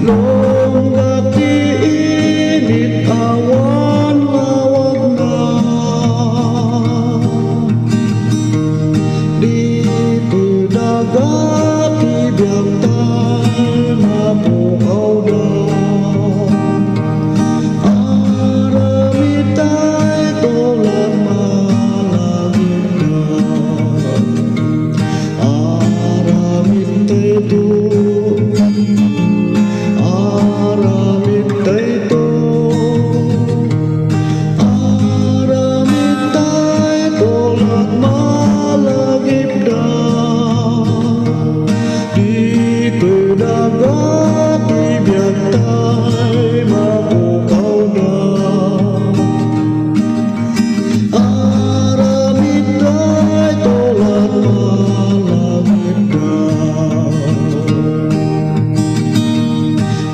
Longgak diinit awan lawag na, dito dagat ibiyang tayo na bukaw na. Aramitay tolak malagit na, aramitay to.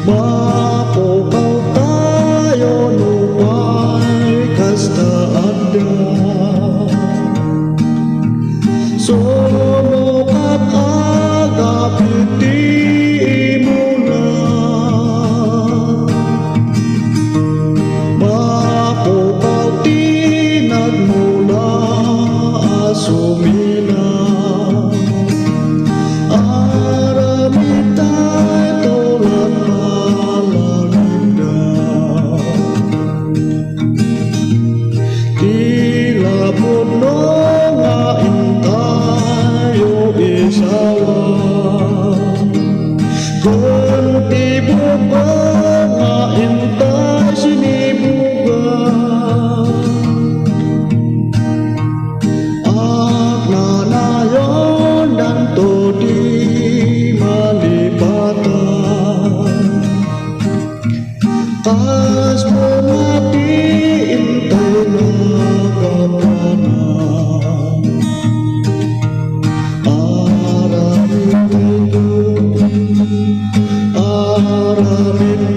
Mapukaw tayo lupay kasta ada, sumukat agap hindi mo na. Mapukaw tinag mula asumina, aramitay tulad tilapon no nga intayo isawa, kung tibok ko nga intay sinibuga, at nanayon danto di malipatan, kas mati intay na kapanan. Aramitay